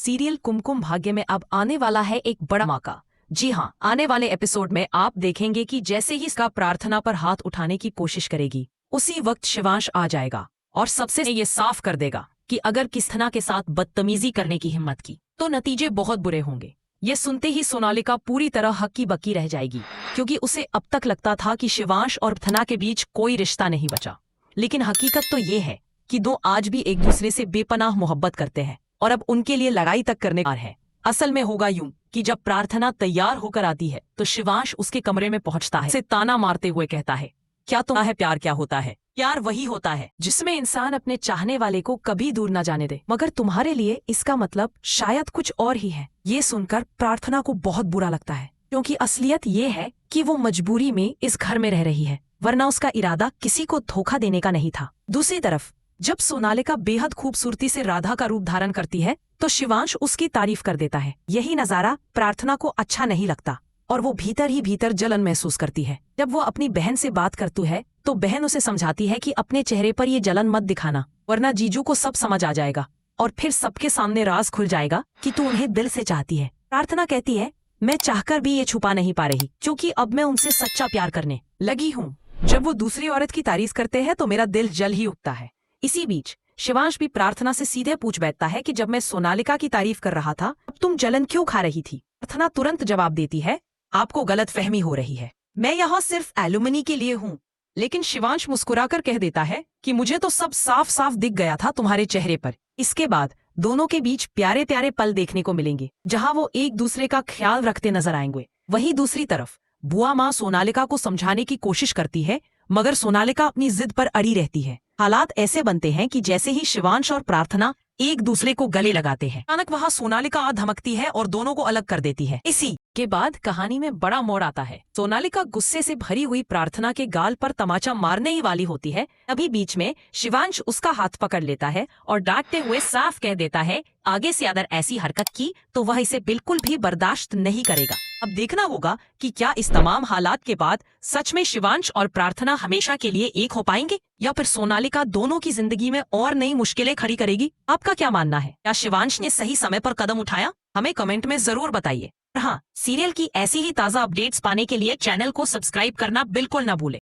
Serial Kumkum Bhagya में अब आने वाला है एक बड़ा धमाका। जी हाँ, आने वाले एपिसोड में आप देखेंगे कि जैसे ही इसका प्रार्थना पर हाथ उठाने की कोशिश करेगी, उसी वक्त शिवांश आ जाएगा और सबसे ये साफ कर देगा कि अगर किस्थना के साथ बदतमीजी करने की हिम्मत की तो नतीजे बहुत बुरे होंगे। ये सुनते ही सोनालिका पूरी तरह हक्की बक्की रह जाएगी, क्योंकि उसे अब तक लगता था कि शिवांश और थना के बीच कोई रिश्ता नहीं बचा। लेकिन हकीकत तो ये है कि दो आज भी एक दूसरे से बेपनाह मोहब्बत करते हैं और अब उनके लिए लड़ाई तक करने का है। असल में होगा यूं कि जब प्रार्थना तैयार होकर आती है तो शिवांश उसके कमरे में पहुंचता है, उसे ताना मारते हुए कहता है, क्या तुम्हें है प्यार क्या होता है? प्यार वही होता है जिसमें इंसान अपने चाहने वाले को कभी दूर न जाने दे, मगर तुम्हारे लिए इसका मतलब शायद कुछ और ही है। ये सुनकर प्रार्थना को बहुत बुरा लगता है, क्योंकि असलियत ये है कि वो मजबूरी में इस घर में रह रही है, वरना उसका इरादा किसी को धोखा देने का नहीं था। दूसरी तरफ जब सोनालिका बेहद खूबसूरती से राधा का रूप धारण करती है तो शिवांश उसकी तारीफ कर देता है। यही नजारा प्रार्थना को अच्छा नहीं लगता और वो भीतर ही भीतर जलन महसूस करती है। जब वो अपनी बहन से बात करती है तो बहन उसे समझाती है कि अपने चेहरे पर ये जलन मत दिखाना, वरना जीजू को सब समझ आ जाएगा और फिर सबके सामने राज खुल जाएगा कि तू उन्हें दिल से चाहती है। प्रार्थना कहती है, मैं चाहकर भी ये छुपा नहीं पा रही, क्योंकि अब मैं उनसे सच्चा प्यार करने लगी हूँ। जब वो दूसरी औरत की तारीफ करते हैं तो मेरा दिल जल ही उठता है। इसी बीच शिवांश भी प्रार्थना से सीधे पूछ बैठता है कि जब मैं सोनालिका की तारीफ कर रहा था अब तुम जलन क्यों खा रही थी? प्रार्थना तुरंत जवाब देती है, आपको गलतफहमी हो रही है, मैं यहाँ सिर्फ एलुमनी के लिए हूँ। लेकिन शिवांश मुस्कुराकर कह देता है कि मुझे तो सब साफ साफ दिख गया था तुम्हारे चेहरे पर। इसके बाद दोनों के बीच प्यारे प्यारे पल देखने को मिलेंगे, जहाँ वो एक दूसरे का ख्याल रखते नजर आएंगे। वहीं दूसरी तरफ बुआ माँ सोनालिका को समझाने की कोशिश करती है, मगर सोनालिका अपनी जिद पर अड़ी रहती है। हालात ऐसे बनते हैं कि जैसे ही शिवांश और प्रार्थना एक दूसरे को गले लगाते हैं, अचानक वहां सोनालिका आ धमकती है और दोनों को अलग कर देती है। इसी के बाद कहानी में बड़ा मोड़ आता है। सोनालिका गुस्से से भरी हुई प्रार्थना के गाल पर तमाचा मारने ही वाली होती है, तभी बीच में शिवांश उसका हाथ पकड़ लेता है और डांटते हुए साफ कह देता है, आगे से अगर ऐसी हरकत की तो वह इसे बिल्कुल भी बर्दाश्त नहीं करेगा। अब देखना होगा कि क्या इस तमाम हालात के बाद सच में शिवांश और प्रार्थना हमेशा के लिए एक हो पाएंगे, या फिर सोनालिका दोनों की जिंदगी में और नई मुश्किलें खड़ी करेगी? आपका क्या मानना है? क्या शिवांश ने सही समय पर कदम उठाया? हमें कमेंट में जरूर बताइए। हाँ, सीरियल की ऐसी ही ताज़ा अपडेट्स पाने के लिए चैनल को सब्सक्राइब करना बिल्कुल न भूलें।